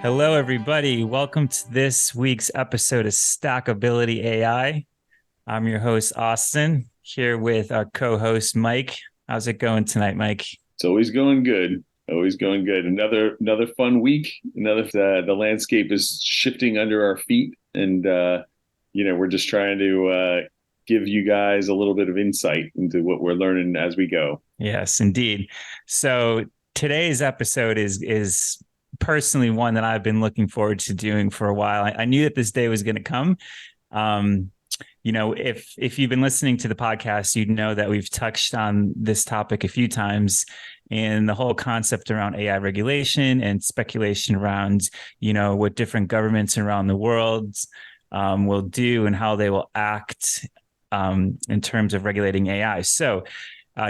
Hello, everybody. Welcome to this week's episode of Stackability AI. I'm your host, Austin, here with our co-host, Mike. How's it going tonight, Mike? It's always going good. Always going good. Another fun week. The landscape is shifting under our feet, and we're just trying to give you guys a little bit of insight into what we're learning as we go. Yes, indeed. So today's episode is personally one that I've been looking forward to doing for a while. I knew that this day was going to come. Um, if you've been listening to the podcast, you'd know that we've touched on this topic a few times, and the whole concept around AI regulation and speculation around, what different governments around the world will do and how they will act in terms of regulating AI. So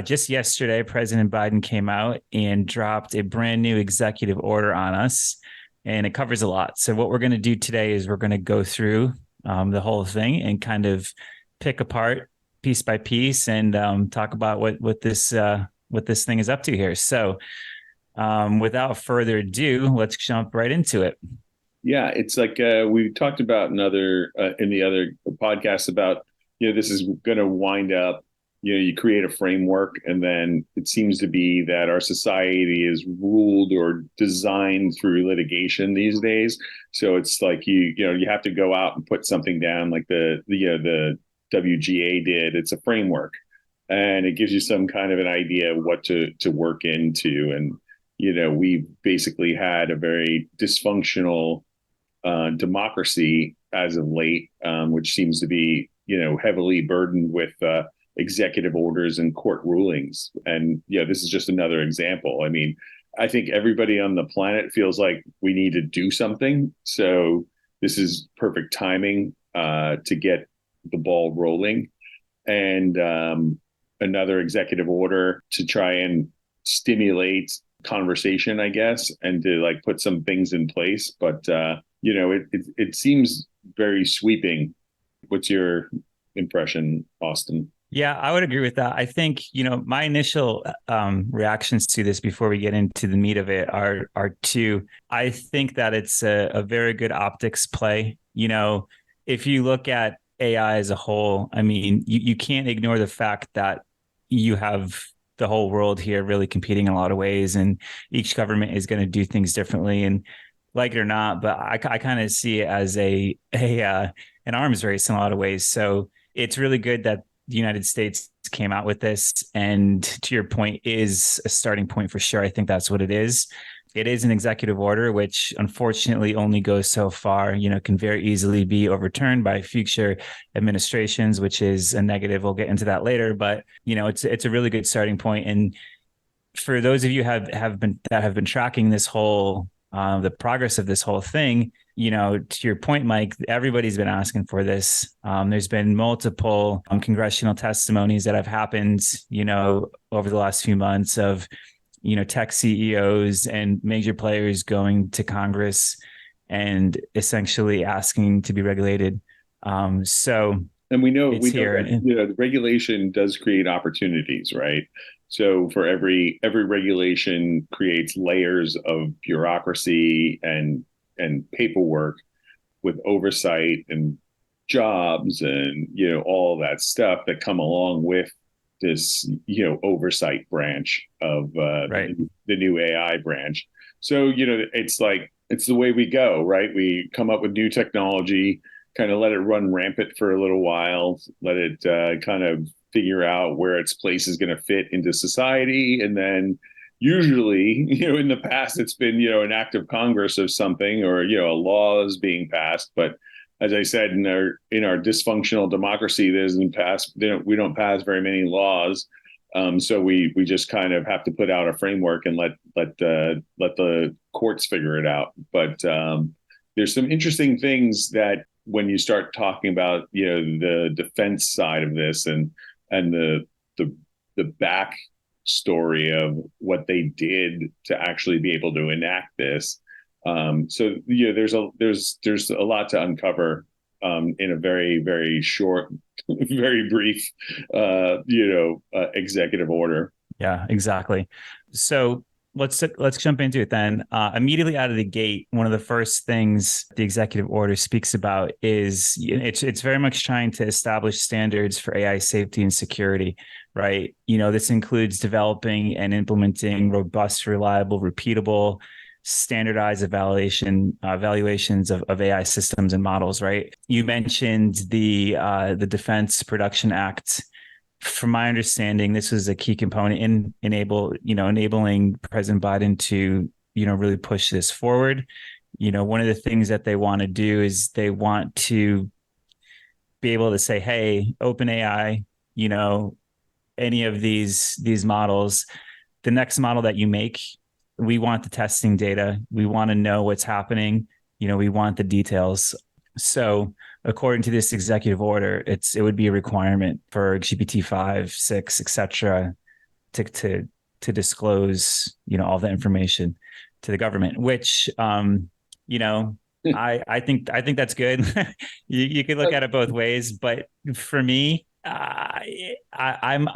just yesterday, President Biden came out and dropped a brand new executive order on us, and it covers a lot. So what we're going to do today is we're going to go through the whole thing and kind of pick apart piece by piece and talk about what this thing is up to here. So without further ado, let's jump right into it. Yeah, it's like we talked about in the other podcasts about this is going to wind up. You create a framework, and then it seems to be that our society is ruled or designed through litigation these days. So it's like you have to go out and put something down, like the WGA did. It's a framework, and it gives you some kind of an idea of what to work into. And we basically had a very dysfunctional democracy as of late, which seems to be heavily burdened with executive orders and court rulings. And this is just another example. I mean, I think everybody on the planet feels like we need to do something. So this is perfect timing to get the ball rolling. And another executive order to try and stimulate conversation, I guess, and to like put some things in place. But it seems very sweeping. What's your impression, Austin? Yeah, I would agree with that. I think, my initial reactions to this before we get into the meat of it are two. I think that it's a very good optics play. If you look at AI as a whole, I mean, you can't ignore the fact that you have the whole world here really competing in a lot of ways, and each government is going to do things differently. And like it or not, but I kind of see it as an arms race in a lot of ways. So it's really good that the United States came out with this, and to your point, is a starting point for sure. I think that's what it is. It is an executive order, which unfortunately only goes so far, can very easily be overturned by future administrations, which is a negative. We'll get into that later, but it's a really good starting point. And for those of you have been tracking this whole the progress of this whole thing, to your point, Mike, everybody's been asking for this. There's been multiple congressional testimonies that have happened, over the last few months of, tech CEOs and major players going to Congress and essentially asking to be regulated. So and we know it's here. that the regulation does create opportunities, right? So for every regulation creates layers of bureaucracy and paperwork with oversight and jobs and all that stuff that come along with this oversight branch of Right. the new AI branch. So it's like it's the way we go, right? We come up with new technology, kind of let it run rampant for a little while, let it kind of figure out where its place is going to fit into society, and then usually in the past it's been an act of Congress of something, or laws being passed. But as I said, in our dysfunctional democracy, we don't pass very many laws. So we just kind of have to put out a framework and let the courts figure it out. But there's some interesting things that when you start talking about the defense side of this and the back story of what they did to actually be able to enact this. So there's a lot to uncover in a very, very short, very brief executive order. Yeah, exactly. So let's jump into it then. Immediately out of the gate, one of the first things the executive order speaks about is it's very much trying to establish standards for AI safety and security, right? This includes developing and implementing robust, reliable, repeatable, standardized evaluations of AI systems and models, right? You mentioned the Defense Production Act. From my understanding, this was a key component in enabling President Biden to, really push this forward. One of the things that they want to do is they want to be able to say, hey, OpenAI, any of these models, the next model that you make, we want the testing data. We want to know what's happening. We want the details. So according to this executive order, it would be a requirement for GPT-5, 6, et cetera, to disclose, all the information to the government, which, I think that's good. you could look at it both ways, but for me, I'm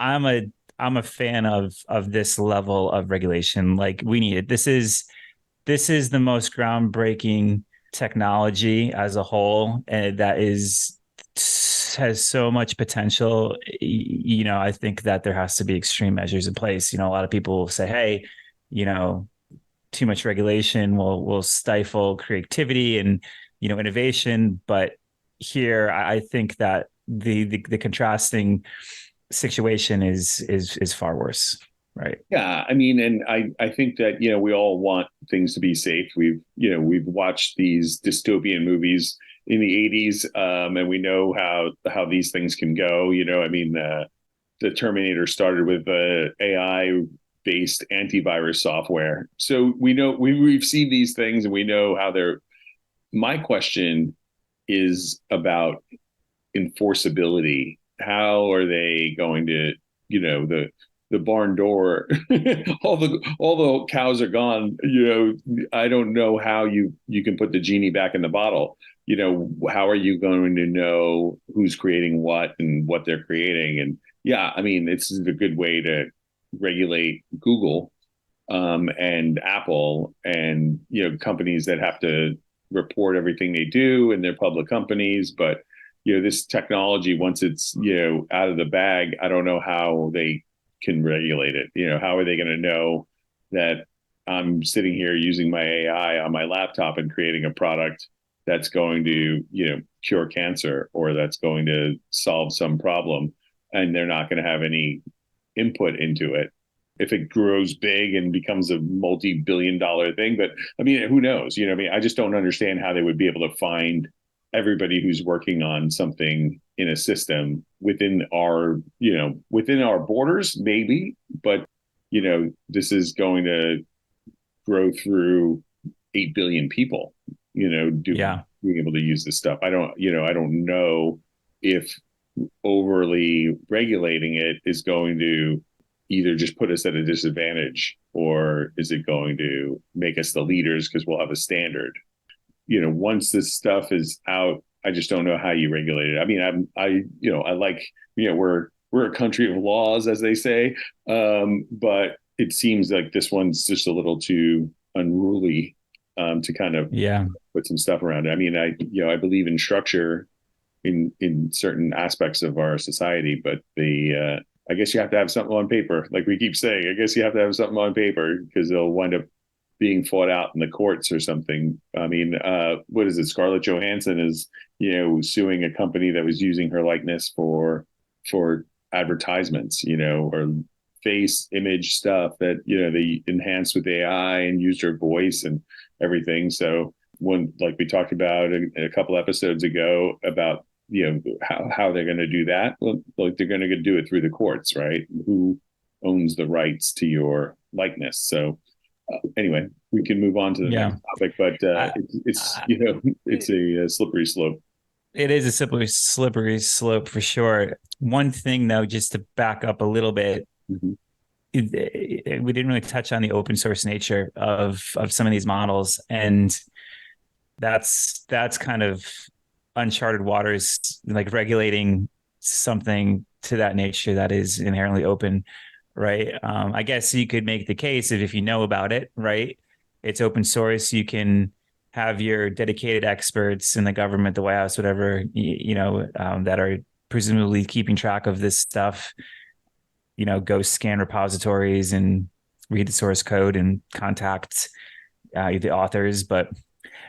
a fan of this level of regulation. Like, we need it. This is the most groundbreaking technology as a whole, and that has so much potential. I think that there has to be extreme measures in place. A lot of people will say, hey, too much regulation will stifle creativity and innovation. But here, I think that the contrasting situation is far worse. Right. Yeah. I mean, and I think that, we all want things to be safe. We've watched these dystopian movies in the 80s, and we know how these things can go. The Terminator started with AI based antivirus software. So we know we've seen these things and we know how they're. My question is about enforceability. How are they going to, the barn door, all the cows are gone. I don't know how you can put the genie back in the bottle. How are you going to know who's creating what and what they're creating? And yeah, I mean, it's a good way to regulate Google and Apple and, companies that have to report everything they do, and they're public companies. But, this technology, once it's, out of the bag, I don't know how they can regulate it. How are they going to know that I'm sitting here using my AI on my laptop and creating a product that's going to, cure cancer, or that's going to solve some problem, and they're not going to have any input into it if it grows big and becomes a multi-billion-dollar thing? But I mean, who knows? I just don't understand how they would be able to find everybody who's working on something in a system within our borders, maybe. But this is going to grow through 8 billion people, being able to use this stuff. I don't know if overly regulating it is going to either just put us at a disadvantage, or is it going to make us the leaders because we'll have a standard. Once this stuff is out, I just don't know how you regulate it. I mean, I like, we're a country of laws, as they say, but it seems like this one's just a little too unruly to kind of put some stuff around it. I mean, I believe in structure in certain aspects of our society, but I guess you have to have something on paper, like we keep saying. I guess you have to have something on paper because they'll wind up being fought out in the courts or something. I mean, what is it? Scarlett Johansson is, suing a company that was using her likeness for advertisements, or face image stuff that, they enhanced with AI and used her voice and everything. So like we talked about a couple episodes ago about, how they're going to do that. Well, like, they're going to do it through the courts, right? Who owns the rights to your likeness? So anyway, we can move on to the next topic, but it's a slippery slope. It is a slippery slope for sure. One thing though, just to back up a little bit, we didn't really touch on the open source nature of some of these models, and that's kind of uncharted waters, like regulating something to that nature that is inherently open. right? I guess you could make the case if you know about it, right? It's open source. You can have your dedicated experts in the government, the White House, whatever, that are presumably keeping track of this stuff, go scan repositories and read the source code and contact the authors. But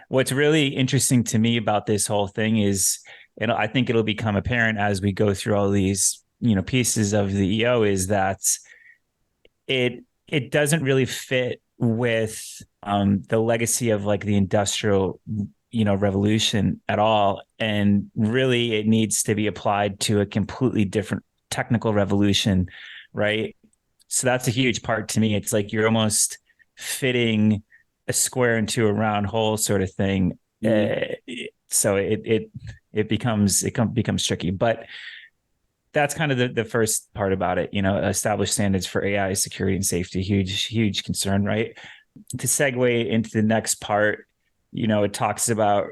what's really interesting to me about this whole thing is, and I think it'll become apparent as we go through all these, pieces of the EO, is that it doesn't really fit with the legacy of like the industrial revolution at all, and really it needs to be applied to a completely different technical revolution, right? So that's a huge part to me. It's like you're almost fitting a square into a round hole sort of thing. So it becomes tricky, but that's kind of the first part about it. Establish standards for AI security and safety, huge concern, right? To segue into the next part, it talks about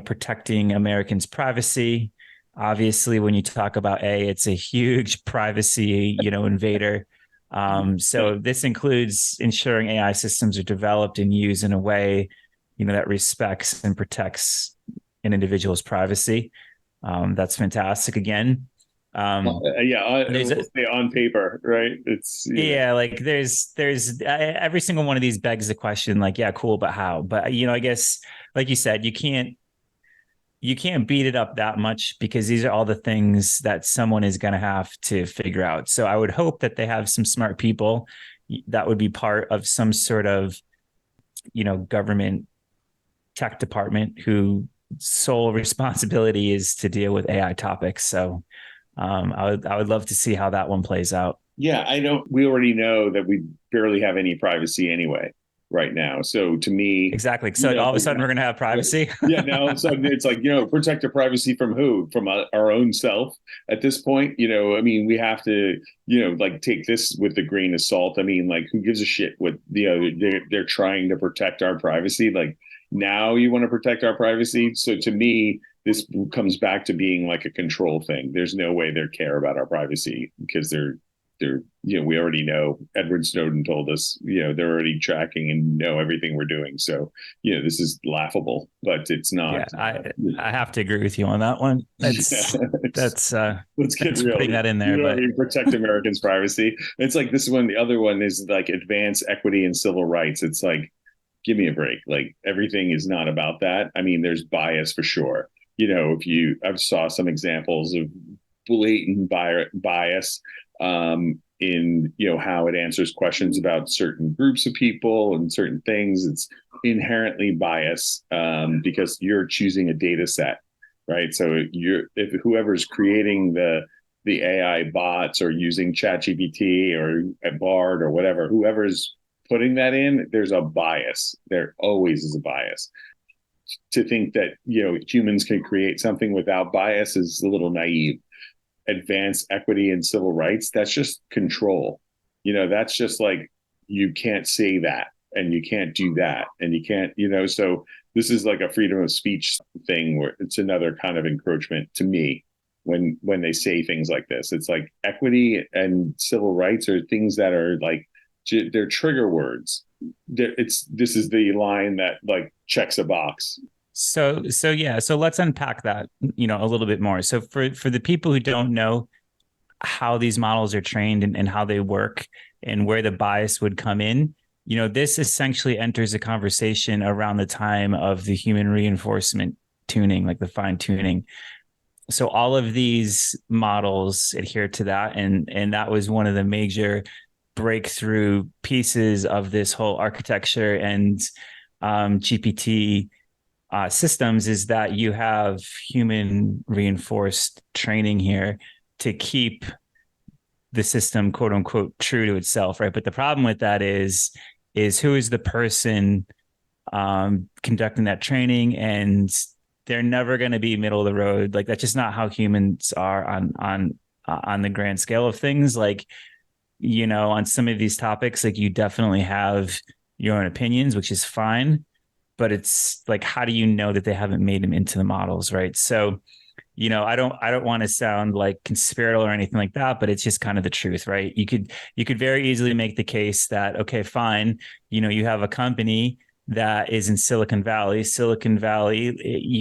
protecting Americans' privacy. Obviously, when you talk about it's a huge privacy invader. So this includes ensuring AI systems are developed and used in a way that respects and protects an individual's privacy. That's fantastic. Again, on paper, right? It's like there's every single one of these begs the question, like, yeah, cool, but how? But I guess, like you said, you can't beat it up that much, because these are all the things that someone is going to have to figure out. So I would hope that they have some smart people that would be part of some sort of government tech department whose sole responsibility is to deal with AI topics. So I would love to see how that one plays out. Yeah, we already know that we barely have any privacy anyway right now. So to me, exactly. So all of a sudden we're going to have privacy. Yeah. Now all of a sudden it's like, protect our privacy from who? From our own self at this point. I mean, we have to, like take this with a grain of salt. I mean, like, who gives a shit what, they're trying to protect our privacy. Like, now you want to protect our privacy. So to me, this comes back to being like a control thing. There's no way they care about our privacy, because we already know. Edward Snowden told us, they're already tracking and know everything we're doing. So, this is laughable, but it's not. Yeah, I have to agree with you on that one. Let's get real. Putting that in there, but protect Americans' privacy. It's like this one. The other one is like advance equity and civil rights. It's like, give me a break. Like, everything is not about that. I mean, there's bias for sure. I've saw some examples of blatant bias in how it answers questions about certain groups of people and certain things. It's inherently biased because you're choosing a data set, right? So if whoever's creating the AI bots or using ChatGPT or Bard or whatever, whoever's putting that in, there's a bias. There always is a bias. To think that humans can create something without bias is a little naive. Advance equity and civil rights, that's just control. That's just like, you can't say that and you can't do that and you can't, so this is like a freedom of speech thing, where it's another kind of encroachment to me when they say things like this. It's like equity and civil rights are things that are like, they're trigger words. This is the line that like checks a box. So let's unpack that, a little bit more. So for the people who don't know how these models are trained and how they work and where the bias would come in, this essentially enters a conversation around the time of the human reinforcement tuning, like the fine tuning. So all of these models adhere to that. And that was one of the major breakthrough pieces of this whole architecture and GPT systems, is that you have human reinforced training here to keep the system, quote unquote, true to itself, right? But the problem with that is who is the person conducting that training, and they're never going to be middle of the road. Like, that's just not how humans are on the grand scale of things. Like, on some of these topics, like, you definitely have your own opinions, which is fine. But it's like, how do you know that they haven't made them into the models, right? So, I don't want to sound like conspiratorial or anything like that, but it's just kind of the truth, right? You could very easily make the case that, okay, fine, you have a company that is in Silicon Valley. Silicon Valley,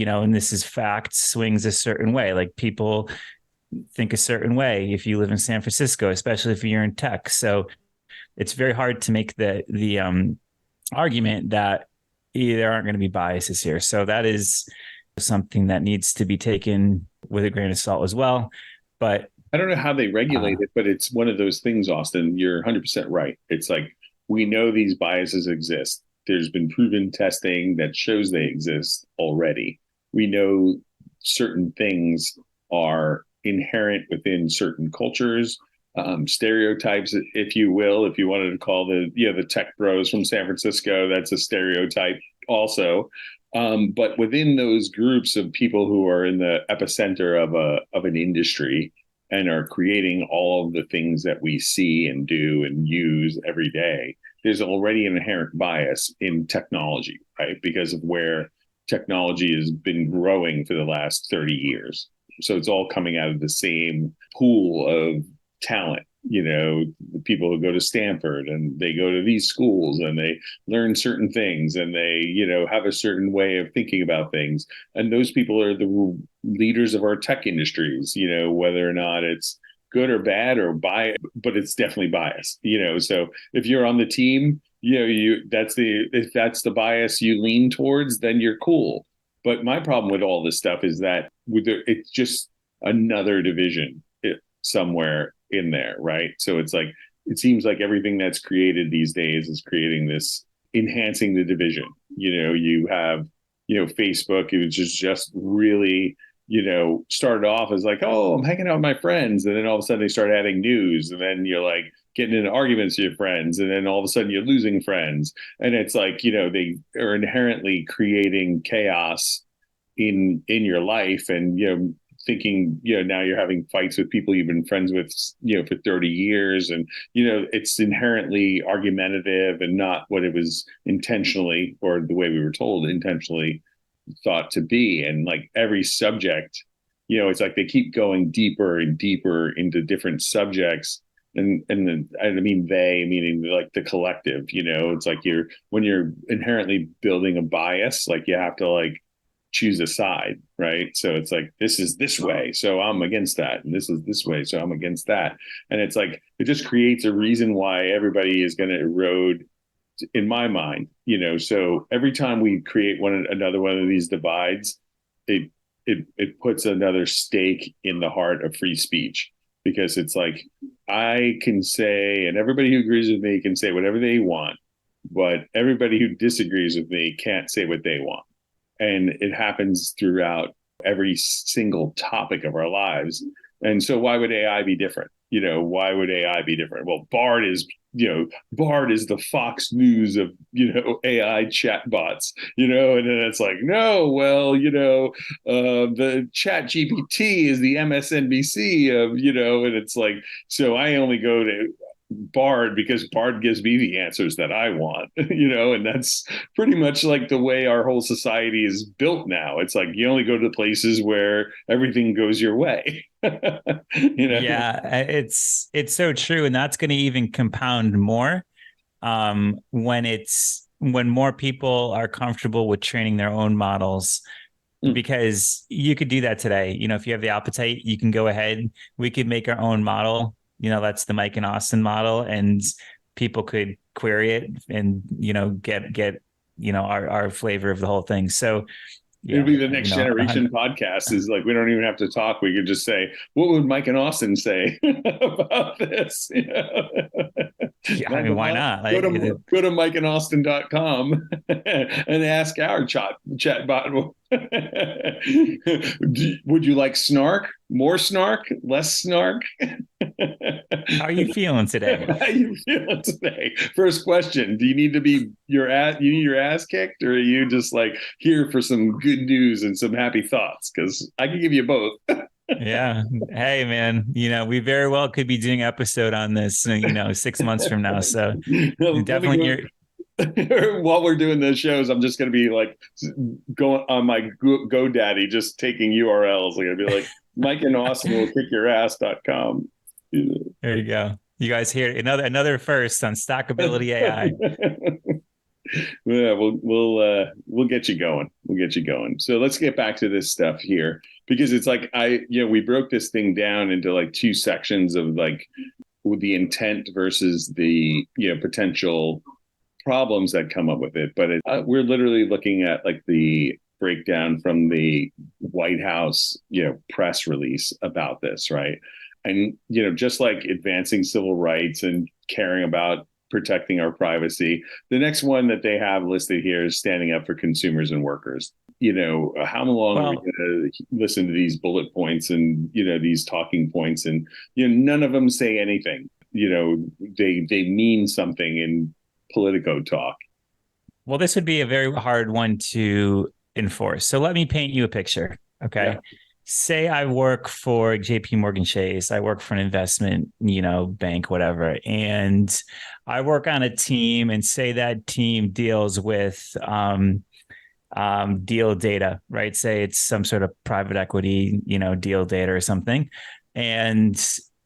and this is fact, swings a certain way. Like people think a certain way if you live in San Francisco, especially if you're in tech. So it's very hard to make the argument that there aren't going to be biases here. So that is something that needs to be taken with a grain of salt as well. But I don't know how they regulate it, but it's one of those things, Austin. You're 100% right. It's like we know these biases exist. There's been proven testing that shows they exist already. We know certain things are inherent within certain cultures, stereotypes, if you will. If you wanted to call the tech bros from San Francisco, that's a stereotype also. But within those groups of people who are in the epicenter of an industry and are creating all of the things that we see and do and use every day, there's already an inherent bias in technology, right? Because of where technology has been growing for the last 30 years. So it's all coming out of the same pool of talent. The people who go to Stanford and they go to these schools and they learn certain things and they, have a certain way of thinking about things. And those people are the leaders of our tech industries, whether or not it's good or bad or bias, but it's definitely biased, So if you're on the team, if that's the bias you lean towards, then you're cool. But my problem with all this stuff is that it's just another division somewhere in there, right? So it's like, it seems like everything that's created these days is creating this, enhancing the division. You have, Facebook, it was just really, started off as like, oh, I'm hanging out with my friends. And then all of a sudden they start adding news. And then you're like getting into arguments with your friends. And then all of a sudden you're losing friends. And it's like, they are inherently creating chaos in your life. And, thinking, now you're having fights with people you've been friends with, for 30 years. And, it's inherently argumentative and not what it was intentionally, or the way we were told intentionally thought to be. And like every subject, it's like they keep going deeper and deeper into different subjects. And I mean they, meaning like the collective, it's like when you're inherently building a bias, like you have to like choose a side, right? So it's like, this is this way, so I'm against that, and this is this way, so I'm against that. And it's like, it just creates a reason why everybody is going to erode, in my mind. So every time we create another one of these divides, it puts another stake in the heart of free speech, because it's like, I can say, and everybody who agrees with me can say whatever they want, but everybody who disagrees with me can't say what they want. And it happens throughout every single topic of our lives. And so why would AI be different? Why would AI be different? Well, Bard is the Fox News of, AI chatbots, and then it's like, no, well, the Chat GPT is the MSNBC of, and it's like, so I only go to Bard because Bard gives me the answers that I want, and that's pretty much like the way our whole society is built now. It's like you only go to places where everything goes your way. Yeah, it's so true. And that's going to even compound more when more people are comfortable with training their own models. Because you could do that today. If you have the appetite, you can go ahead. We could make our own model. That's the Mike and Austin model, and people could query it and, get, our flavor of the whole thing. So it'll be the next generation podcast is like, we don't even have to talk. We could just say, what would Mike and Austin say about this? Yeah, I mean, why not? Go to mikeandaustin.com and ask our chat bot. Would you like snark? More snark? Less snark? How are you feeling today? How are you feeling today? First question: do you need your ass kicked, or are you just like here for some good news and some happy thoughts? Because I can give you both. Yeah. Hey, man, we very well could be doing an episode on this, 6 months from now. So definitely While we're doing those shows, I'm just going to be like going on my GoDaddy, just taking URLs. Like I'd be like, Mike and Austin will kick your ass.com. There you go. You guys hear another first on Stackability AI. Yeah, we'll get you going. We'll get you going. So let's get back to this stuff here because it's like we broke this thing down into like two sections of like the intent versus the potential problems that come up with it. But we're literally looking at like the breakdown from the White House press release about this, right? And just like advancing civil rights and caring about protecting our privacy, the next one that they have listed here is standing up for consumers and workers. How long are we going to listen to these bullet points and these talking points, and none of them say anything. They mean something in Politico talk. Well, this would be a very hard one to enforce. So let me paint you a picture. Okay. Yeah. Say I work for JP Morgan Chase. I work for an investment, bank, whatever. And I work on a team, and say that team deals with deal data, right? Say it's some sort of private equity, deal data or something. And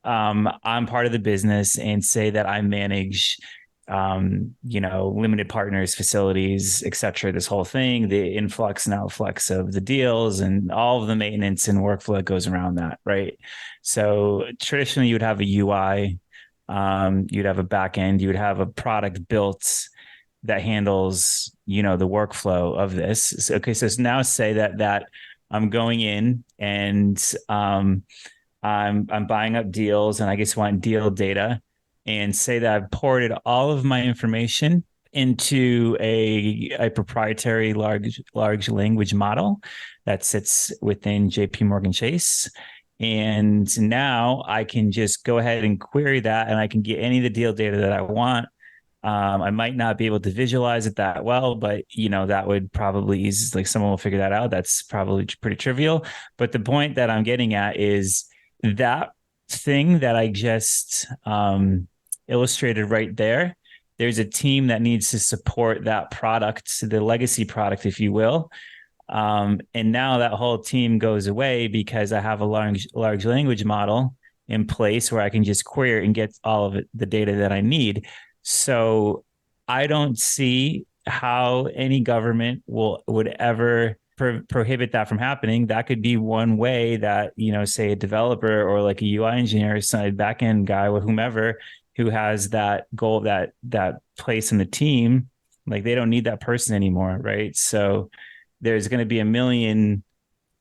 I'm part of the business, and say that I manage limited partners, facilities, et cetera, this whole thing, the influx and outflux of the deals and all of the maintenance and workflow that goes around that, right? So traditionally you would have a UI, you'd have a back end, you would have a product built that handles, the workflow of this. So, okay. So now say that I'm going in and I'm buying up deals, and I just want deal data, and say that I've ported all of my information into a proprietary large language model that sits within JP Morgan Chase. And now I can just go ahead and query that, and I can get any of the deal data that I want. I might not be able to visualize it that well, but that would probably ease, like someone will figure that out. That's probably pretty trivial. But the point that I'm getting at is that thing that I just illustrated right there. There's a team that needs to support that product, the legacy product, if you will. And now that whole team goes away because I have a large language model in place where I can just query and get all of the data that I need. So I don't see how any government would ever prohibit that from happening. That could be one way that, say a developer or like a UI engineer, some backend guy or whomever who has that goal, that place in the team, like they don't need that person anymore, right? So there's going to be a million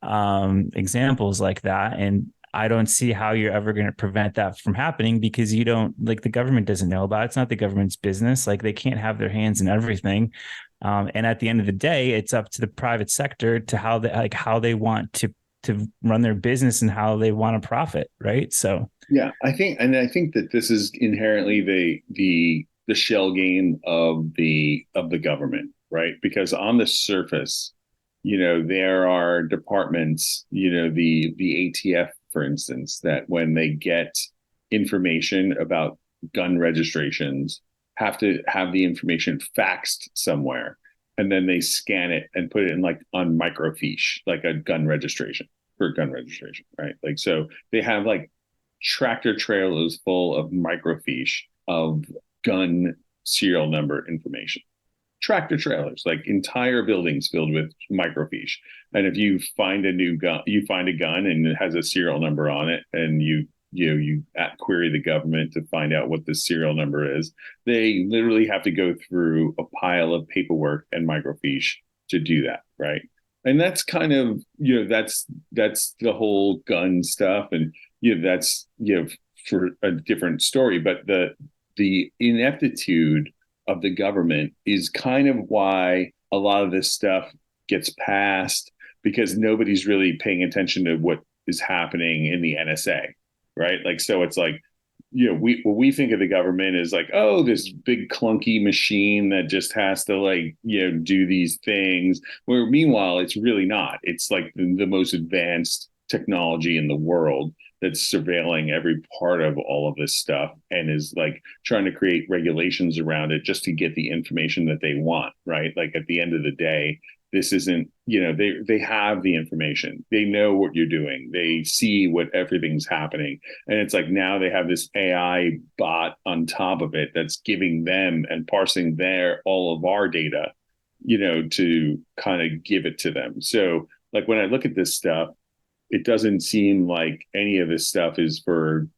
examples like that, and I don't see how you're ever going to prevent that from happening, because the government doesn't know about it. It's not the government's business. Like they can't have their hands in everything. And at the end of the day, it's up to the private sector to how they want to run their business and how they want to profit. Right. So, yeah, I think that this is inherently the shell game of the government, right? Because on the surface, there are departments, the ATF, for instance, that when they get information about gun registrations, have to have the information faxed somewhere, and then they scan it and put it in like on microfiche, like a gun registration, right? Like, so they have like tractor trailers full of microfiche of gun serial number information. Tractor trailers, like entire buildings filled with microfiche. And if you find a gun and it has a serial number on it, and you query the government to find out what the serial number is, they literally have to go through a pile of paperwork and microfiche to do that, right? And that's kind of that's the whole gun stuff, and that's for a different story. But the ineptitude of the government is kind of why a lot of this stuff gets passed, because nobody's really paying attention to what is happening in the NSA, right? Like, so it's like, what we think of the government is like, oh, this big clunky machine that just has to like, do these things. Where meanwhile, it's really not. It's like the most advanced technology in the world. that's surveilling every part of all of this stuff and is like trying to create regulations around it just to get the information that they want, right? Like at the end of the day, this isn't, they have the information. They know what you're doing. They see what everything's happening. And it's like now they have this AI bot on top of it that's giving them and parsing all of our data, to kind of give it to them. So like when I look at this stuff, it doesn't seem like any of this stuff is for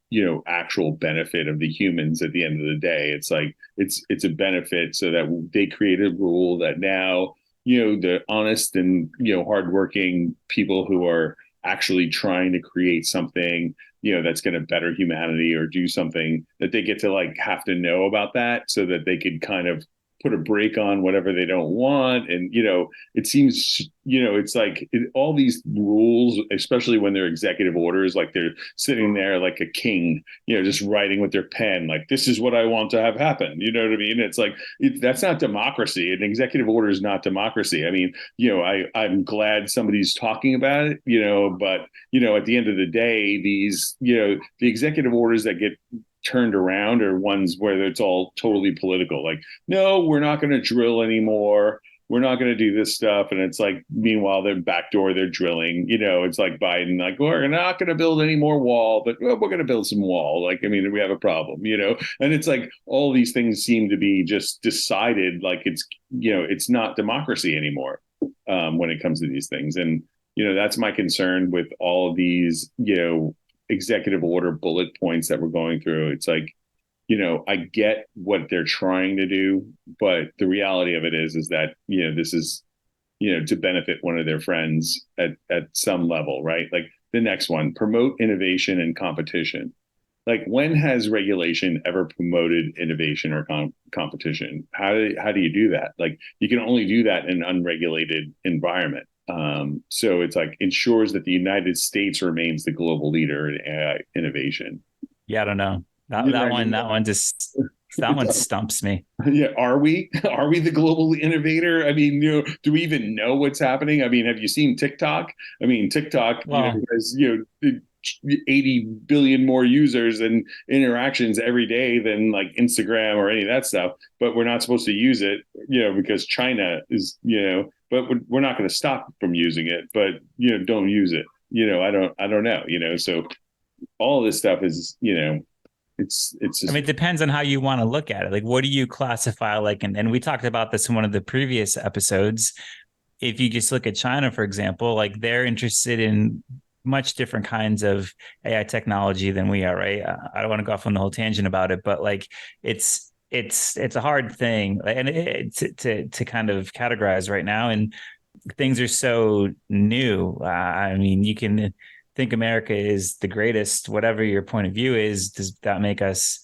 actual benefit of the humans at the end of the day. It's like it's a benefit so that they create a rule that now the honest and hardworking people who are actually trying to create something that's going to better humanity or do something, that they get to like have to know about that so that they could kind of put a break on whatever they don't want. And it seems it's like all these rules, especially when they're executive orders, like they're sitting there like a king, just writing with their pen, like this is what I want to have happen. You know what I mean? It's like that's not democracy. An executive order is not democracy. I mean, I'm glad somebody's talking about it, but at the end of the day, these the executive orders that get turned around are ones where it's all totally political. Like, no, we're not going to drill anymore. We're not going to do this stuff. And it's like, meanwhile, they're backdoor, they're drilling. It's like Biden, like, we're not going to build any more wall, but we're going to build some wall. Like, I mean, we have a problem, and it's like all these things seem to be just decided like it's not democracy anymore when it comes to these things. And, that's my concern with all of these, executive order bullet points that we're going through. It's like, I get what they're trying to do, but the reality of it is that, this is, to benefit one of their friends at some level, right? Like the next one, promote innovation and competition. Like when has regulation ever promoted innovation or competition? How do you do that? Like you can only do that in an unregulated environment. So it's like ensures that the United States remains the global leader in AI innovation. Yeah, I don't know. That one stumps me. Yeah, are we the global innovator? I mean, do we even know what's happening? I mean, have you seen TikTok? I mean, TikTok, has 80 billion more users and interactions every day than like Instagram or any of that stuff. But we're not supposed to use it, because China is, but we're not going to stop from using it. But don't use it. I don't know. So all of this stuff is, it's just, I mean, it depends on how you want to look at it. Like, what do you classify like? And we talked about this in one of the previous episodes. If you just look at China, for example, like they're interested in much different kinds of AI technology than we are, right? I don't want to go off on the whole tangent about it, but like it's a hard thing, and to kind of categorize right now, and things are so new. I mean, you can think America is the greatest, whatever your point of view is. Does that make us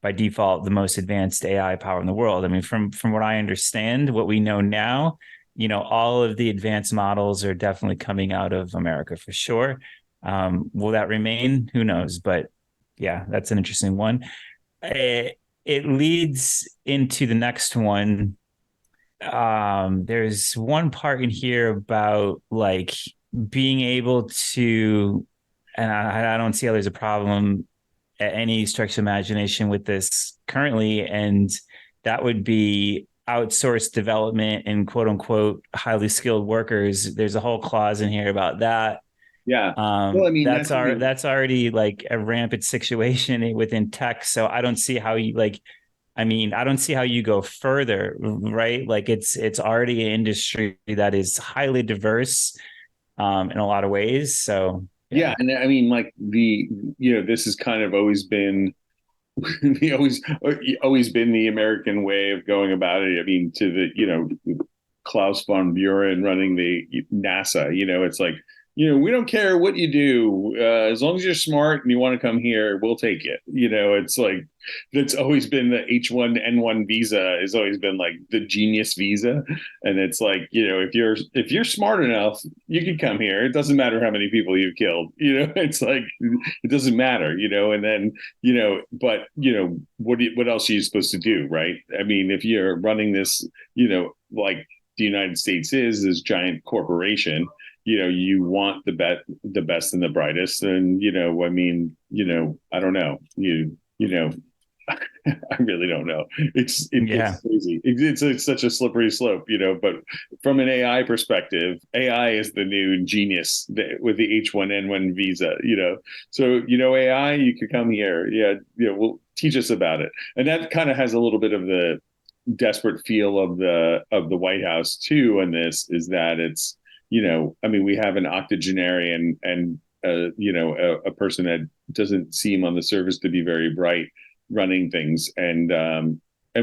by default the most advanced AI power in the world? I mean, from what I understand, what we know now, all of the advanced models are definitely coming out of America for sure. Will that remain? Who knows? But yeah, that's an interesting one. It leads into the next one. There's one part in here about like being able to, and I don't see how there's a problem at any stretch of imagination with this currently, and that would be outsourced development and quote unquote highly skilled workers. There's a whole clause in here about that. yeah. Well, I mean, that's already like a rampant situation within tech. So I don't see how you like. I mean, I don't see how you go further, right? Like it's already an industry that is highly diverse in a lot of ways. So yeah, and I mean, like this has kind of always been always been the American way of going about it. I mean, to the Klaus von Buren running the NASA, it's like we don't care what you do as long as you're smart and you want to come here, we'll take it. It's like that's always been the H1N1 visa has always been like the genius visa, and it's like if you're smart enough, you can come here. It doesn't matter how many people you've killed. It's like it doesn't matter. And then but what else are you supposed to do, right? I mean, if you're running this, like the United States is this giant corporation. you want the best and the brightest. And, I mean, I don't know. I really don't know. It Yeah. gets crazy. It's such a slippery slope, but from an AI perspective, AI is the new genius with the H1N1 visa, So, AI, you could come here. Yeah. We'll teach us about it. And that kind of has a little bit of the desperate feel of the White House too. And this is that it's, I mean, we have an octogenarian and a person that doesn't seem on the surface to be very bright running things, and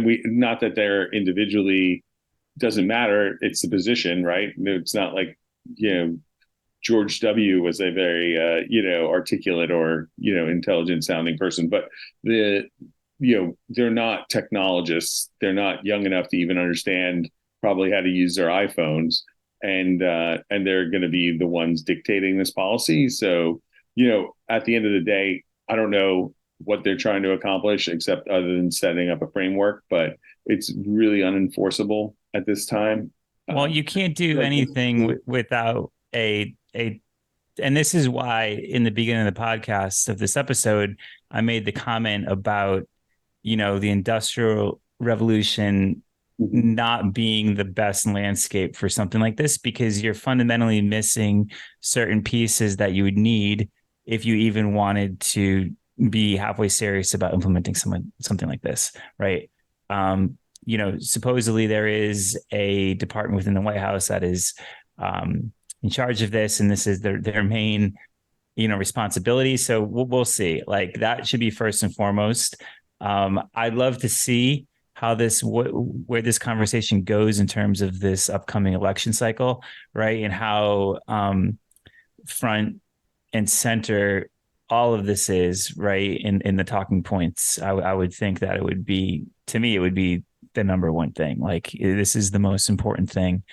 we, not that they're individually, doesn't matter, it's the position, right? It's not like, George W was a very articulate or intelligent sounding person, but they're not technologists, they're not young enough to even understand probably how to use their iPhones, and they're going to be the ones dictating this policy. So, at the end of the day, I don't know what they're trying to accomplish except other than setting up a framework, but it's really unenforceable at this time. Well, you can't do anything without a and this is why in the beginning of the podcast of this episode, I made the comment about, the industrial revolution not being the best landscape for something like this, because you're fundamentally missing certain pieces that you would need if you even wanted to be halfway serious about implementing something like this, right? Supposedly there is a department within the White House that is in charge of this, and this is their main, responsibility. So we'll see. Like, that should be first and foremost. I'd love to see how where this conversation goes in terms of this upcoming election cycle, right? And how front and center all of this is, right, in the talking points. I would think that it would be the number one thing. Like, this is the most important thing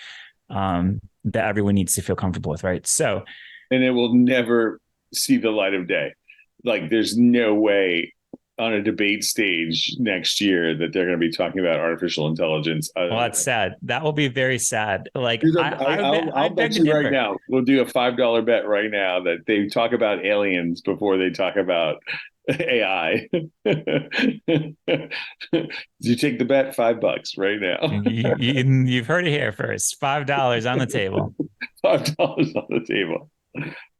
that everyone needs to feel comfortable with, right? So, and it will never see the light of day. Like, there's no way on a debate stage next year that they're going to be talking about artificial intelligence. Well, that's sad. That will be very sad. Like, I'll bet you right now, we'll do a $5 bet right now that they talk about aliens before they talk about AI. You take the bet, $5 right now. You've heard it here first. $5 on the table. $5 on the table.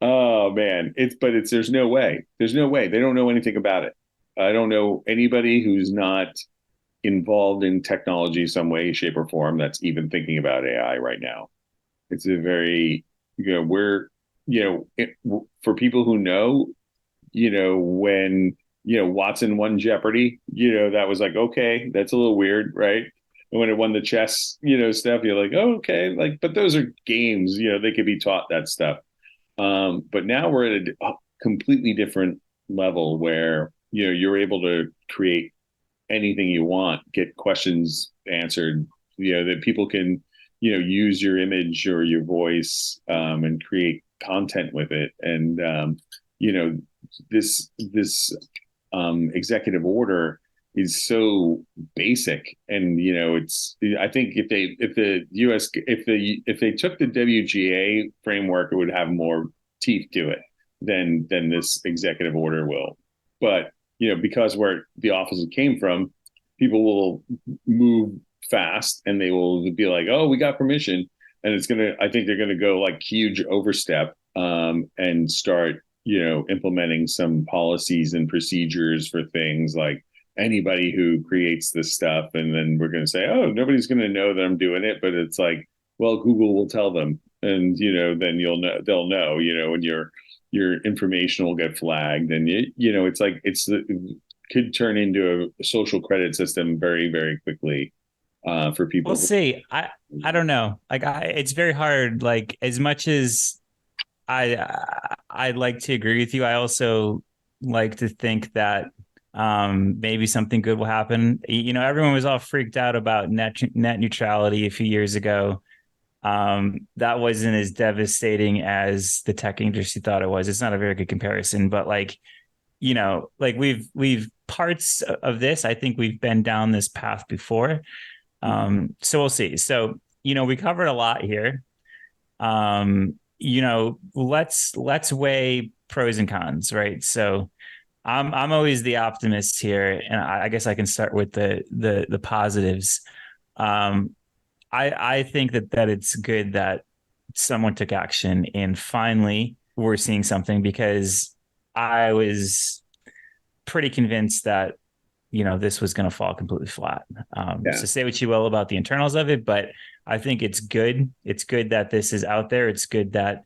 Oh man, there's no way. There's no way. They don't know anything about it. I don't know anybody who's not involved in technology some way, shape, or form that's even thinking about AI right now. It's a very, for people who know, when, Watson won Jeopardy, that was like, okay, that's a little weird, right? And when it won the chess, stuff, you're like, oh, okay, like, but those are games, they could be taught that stuff. But now we're at a completely different level where, you're able to create anything you want, get questions answered, that people can, use your image or your voice, and create content with it. And, this executive order is so basic. And, I think if they took the WGA framework, it would have more teeth to it than this executive order will. But, because where the office came from, people will move fast and they will be like, oh, we got permission. And I think they're going to go like huge overstep, and start, implementing some policies and procedures for things like anybody who creates this stuff. And then we're going to say, oh, nobody's going to know that I'm doing it. But it's like, well, Google will tell them. And, then they'll know, and your information will get flagged. And, it's like, it could turn into a social credit system very, very quickly, for people. We'll see. I don't know. Like, it's very hard. Like, as much as I'd like to agree with you, I also like to think that maybe something good will happen. Everyone was all freaked out about net neutrality a few years ago. That wasn't as devastating as the tech industry thought it was. It's not a very good comparison, but like we've parts of this, I think we've been down this path before. So we'll see. So, we covered a lot here. let's weigh pros and cons, right? So I'm always the optimist here, and I guess I can start with the positives. Um, I think that it's good that someone took action and finally we're seeing something, because I was pretty convinced that this was going to fall completely flat. Yeah. So say what you will about the internals of it, but I think it's good. It's good that this is out there. It's good that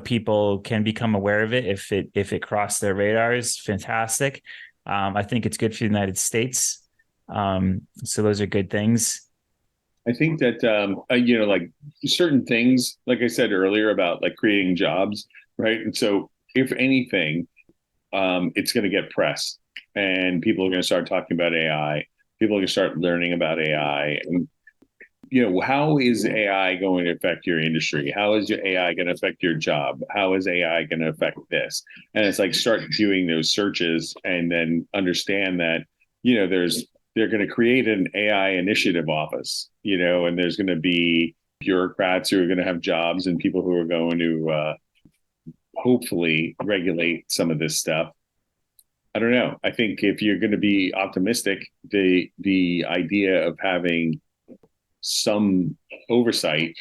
people can become aware of it if it crossed their radars. Fantastic. I think it's good for the United States. So those are good things. I think that like certain things, like I said earlier about like creating jobs, right? And so, if anything, it's going to get press, and people are going to start talking about AI. People are going to start learning about AI, and how is AI going to affect your industry? How is your AI going to affect your job? How is AI going to affect this? And it's like start doing those searches, and then understand that they're going to create an AI initiative office, and there's going to be bureaucrats who are going to have jobs, and people who are going to hopefully regulate some of this stuff. I don't know. I think if you're going to be optimistic, the idea of having some oversight.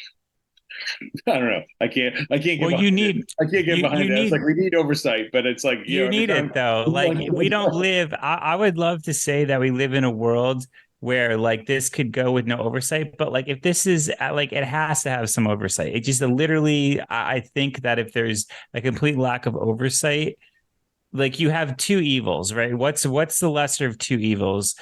I don't know. I can't get Well, behind it. I can't get behind that. It's need like we need oversight, but it's like you every need time it though. Like we don't live. I would love to say that we live in a world where like this could go with no oversight, but like if this is like it has to have some oversight. It just literally. I think that if there's a complete lack of oversight, like you have two evils, right? What's the lesser of two evils?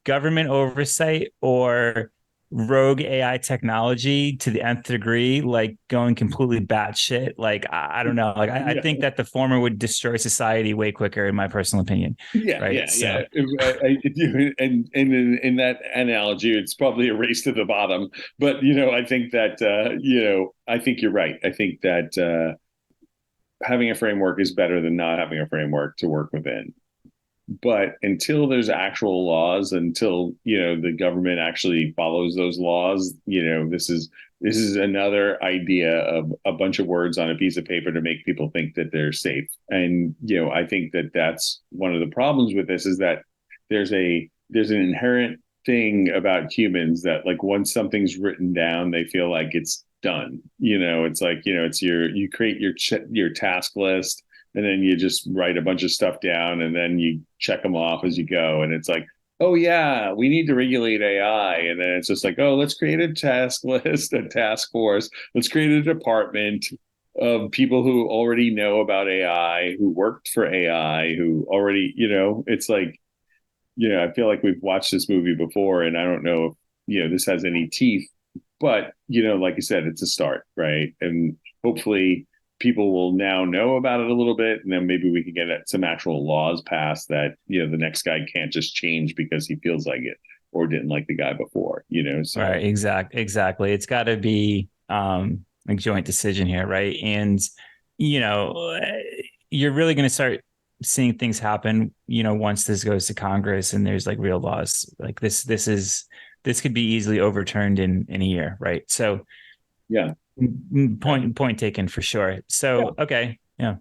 Government oversight or rogue AI technology to the nth degree, like going completely batshit. Like I don't know. Like I yeah, think that the former would destroy society way quicker, in my personal opinion. yeah, Right. yeah, So yeah. And in that analogy, it's probably a race to the bottom. But I think that I think you're right. I think that having a framework is better than not having a framework to work within. But until there's actual laws, until the government actually follows those laws, this is another idea of a bunch of words on a piece of paper to make people think that they're safe. And I think that that's one of the problems with this, is that there's an inherent thing about humans that, like, once something's written down, they feel like it's done. It's like it's you create your task list, and then you just write a bunch of stuff down, and then you check them off as you go, and it's like, oh yeah, we need to regulate AI, and then it's just like, oh, let's create a task list, a task force, let's create a department of people who already know about AI, who worked for AI, who already it's like, I feel like we've watched this movie before, and I don't know if this has any teeth, but like you said, it's a start, right? And hopefully people will now know about it a little bit, and then maybe we can get some actual laws passed that the next guy can't just change because he feels like it or didn't like the guy before. So right, exactly. It's got to be a joint decision here, right? And you know, you're really going to start seeing things happen. Once this goes to Congress and there's like real laws, like this could be easily overturned in a year, right? So yeah, point taken for sure. yeah. So okay, yeah.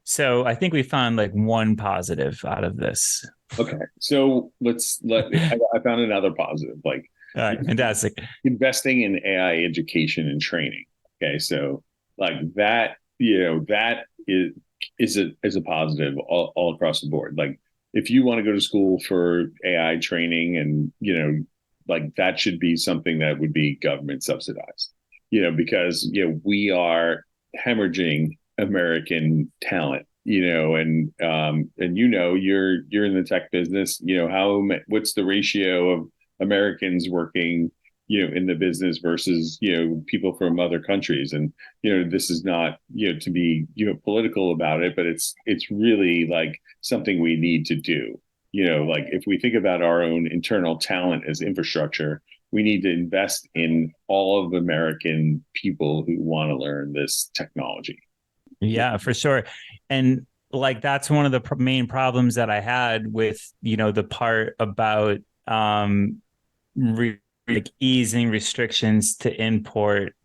So I think we found like one positive out of this. Okay, so I found another positive, like All right, fantastic. investing in AI education and training. Okay, so like that, that is a positive all across the board. Like, if you want to go to school for AI training, and like, that should be something that would be government subsidized. Because we are hemorrhaging American talent. And you're in the tech business. What's the ratio of Americans working in the business versus people from other countries? And this is not to be political about it, but it's really like something we need to do. Like, if we think about our own internal talent as infrastructure, we need to invest in all of American people who want to learn this technology. Yeah, for sure. And like that's one of the main problems that I had with, the part about like easing restrictions to import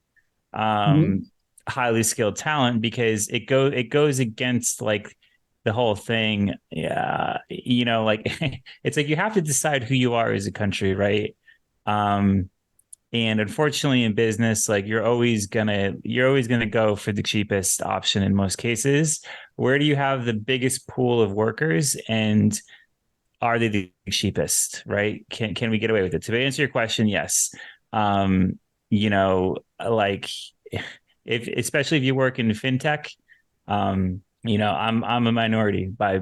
Mhm. highly skilled talent, because it goes against like the whole thing. Yeah, like it's like you have to decide who you are as a country, right? Um, and unfortunately, in business, like you're always gonna go for the cheapest option in most cases. Where do you have the biggest pool of workers, and are they the cheapest? Right? Can we get away with it? To answer your question, yes. Like if especially if you work in fintech, I'm a minority by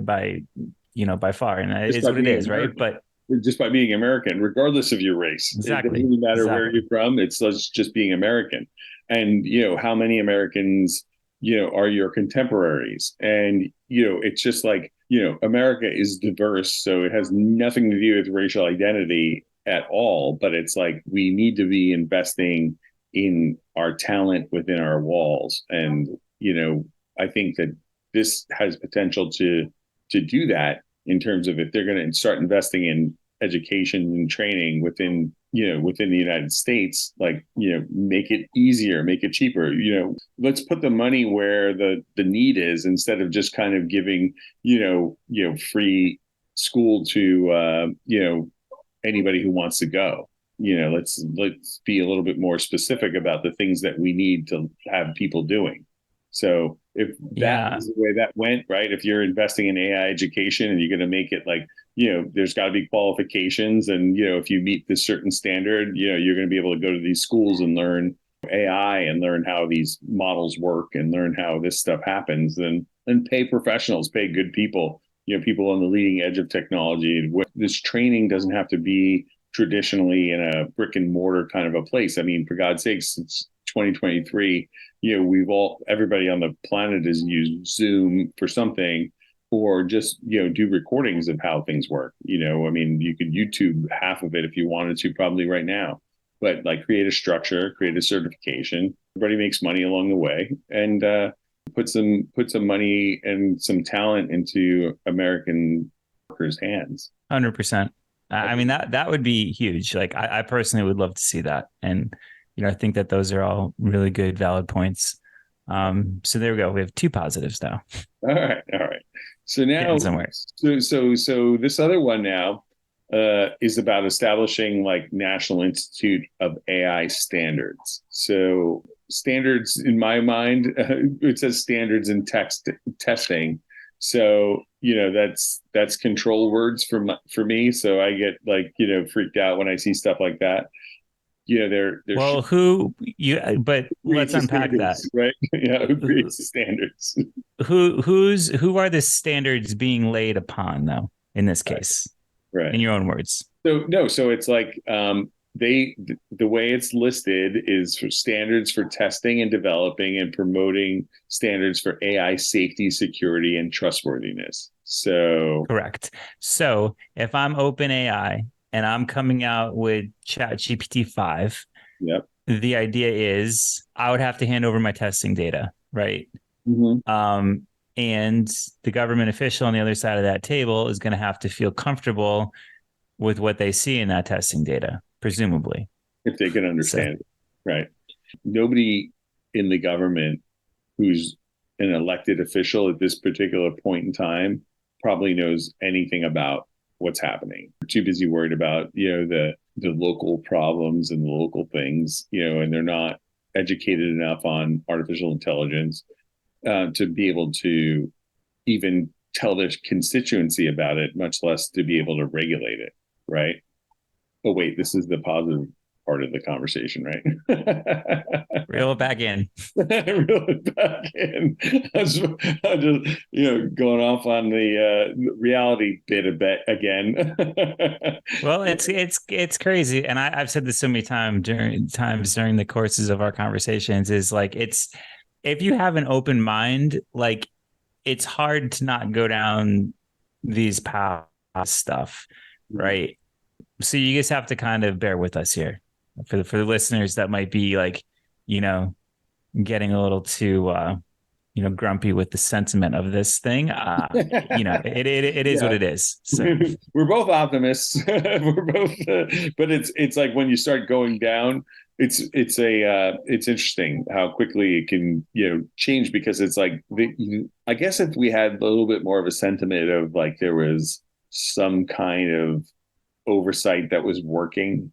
far, and Just it's by what it being is, right? American. But Just by being American, regardless of your race. It doesn't exactly, really matter where exactly. you're from. It's just being American. And, how many Americans, are your contemporaries? And, it's just like, America is diverse. So it has nothing to do with racial identity at all. But it's like we need to be investing in our talent within our walls. And, I think that this has potential to do that in terms of if they're going to start investing in education and training within the United States, like, make it easier, make it cheaper, let's put the money where the need is, instead of just kind of giving, free school to, anybody who wants to go. Let's be a little bit more specific about the things that we need to have people doing. So if that Yeah, is the way that went, right? If you're investing in AI education and you're going to make it like, there's got to be qualifications, and, if you meet this certain standard, you're going to be able to go to these schools and learn AI and learn how these models work and learn how this stuff happens, and pay professionals, pay good people, people on the leading edge of technology. This training doesn't have to be traditionally in a brick and mortar kind of a place. I mean, for God's sakes, it's 2023. Everybody on the planet has used Zoom for something, or just, do recordings of how things work. I mean, you could YouTube half of it if you wanted to, probably right now, but like create a structure, create a certification. Everybody makes money along the way, and put some money and some talent into American workers' hands. 100%. I mean, that would be huge. Like I personally would love to see that, and I think that those are all really good, valid points. So there we go. We have two positives now. All right. So now, Getting somewhere. so this other one now is about establishing like National Institute of AI standards. So standards, in my mind, it says standards in testing. So that's control words for me. So I get like freaked out when I see stuff like that. There Well, should but creates let's the unpack that. standards, right? Yeah, who creates the standards? Who are the standards being laid upon, though, in this Right, case, right. in your own words? So no, so it's like the way it's listed is for standards for testing and developing and promoting standards for AI safety, security, and trustworthiness. So Correct. So if I'm OpenAI and I'm coming out with ChatGPT 5, yep. the idea is I would have to hand over my testing data, right? Mm-hmm. Um, and the government official on the other side of that table is going to have to feel comfortable with what they see in that testing data, presumably. If they can So understand it, right? Nobody in the government who's an elected official at this particular point in time probably knows anything about what's happening. They're too busy worried about, the local problems and the local things, and they're not educated enough on artificial intelligence to be able to even tell their constituency about it, much less to be able to regulate it, right? Oh, wait, this is the positive part of the conversation, right? reel it back in. Reel it back in. I'm just, going off on the reality bit a bit again. Well, it's crazy, and I've said this so many times during the courses of our conversations. Is like it's if you have an open mind, like it's hard to not go down these paths stuff, right? So you just have to kind of bear with us here for the listeners that might be like, you know, getting a little too grumpy with the sentiment of this thing. It is what it is. So we're both optimists. We're both, but it's like when you start going down, it's interesting how quickly it can change, because it's like I guess if we had a little bit more of a sentiment of like there was some kind of oversight that was working,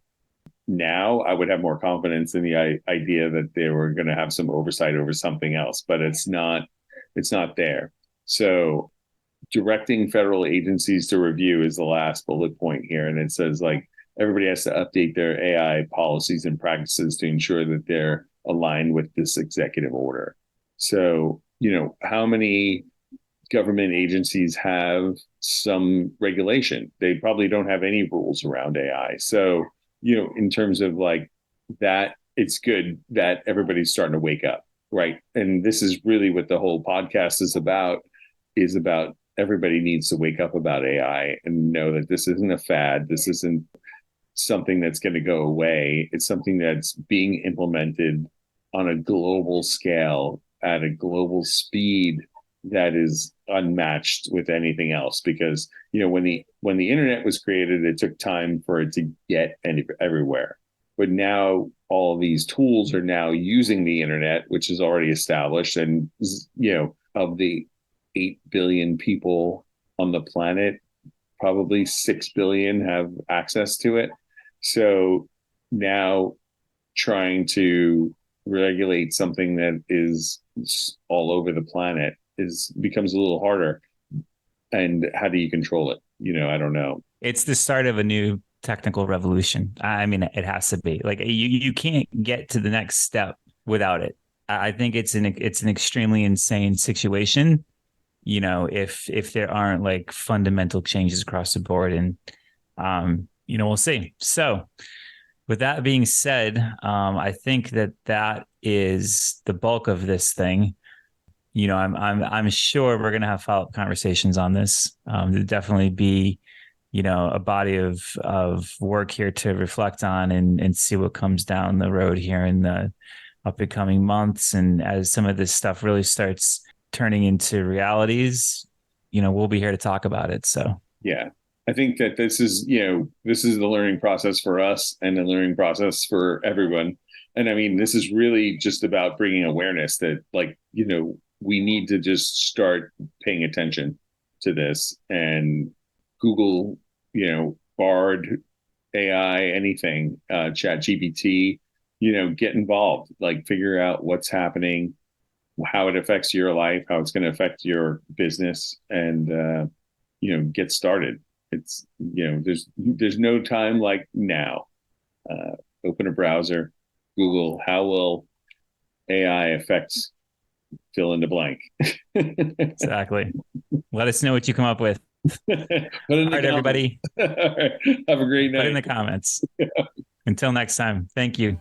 now I would have more confidence in the idea that they were going to have some oversight over something else, but it's not there. So directing federal agencies to review is the last bullet point here. And it says like everybody has to update their AI policies and practices to ensure that they're aligned with this executive order. So, how many government agencies have some regulation? They probably don't have any rules around AI. So, in terms of like that, it's good that everybody's starting to wake up, right? And this is really what the whole podcast is about everybody needs to wake up about AI and know that this isn't a fad. This isn't something that's going to go away. It's something that's being implemented on a global scale at a global speed that is unmatched with anything else. Because when the internet was created, it took time for it to get everywhere. But now all of these tools are now using the internet, which is already established. And of the 8 billion people on the planet, probably 6 billion have access to it. So now trying to regulate something that is all over the planet becomes a little harder. And how do you control it? I don't know. It's the start of a new technical revolution. I mean, it has to be. Like you can't get to the next step without it. I think it's an extremely insane situation, if there aren't like fundamental changes across the board. And we'll see. So with that being said, I think that is the bulk of this thing. I'm sure we're going to have follow-up conversations on this. There'll definitely be, a body of work here to reflect on and see what comes down the road here in the up and coming months. And as some of this stuff really starts turning into realities, we'll be here to talk about it. So, yeah, I think that this is the learning process for us and the learning process for everyone. And I mean, this is really just about bringing awareness that we need to just start paying attention to this. And Google, Bard, AI, anything, ChatGPT, get involved, like figure out what's happening, how it affects your life, how it's going to affect your business, and, get started. It's, there's no time like now. Open a browser, Google, how will AI affect fill in the blank? Exactly. Let us know what you come up with. All right, everybody. All right. Have a great night. Put in the comments. Yeah. Until next time. Thank you.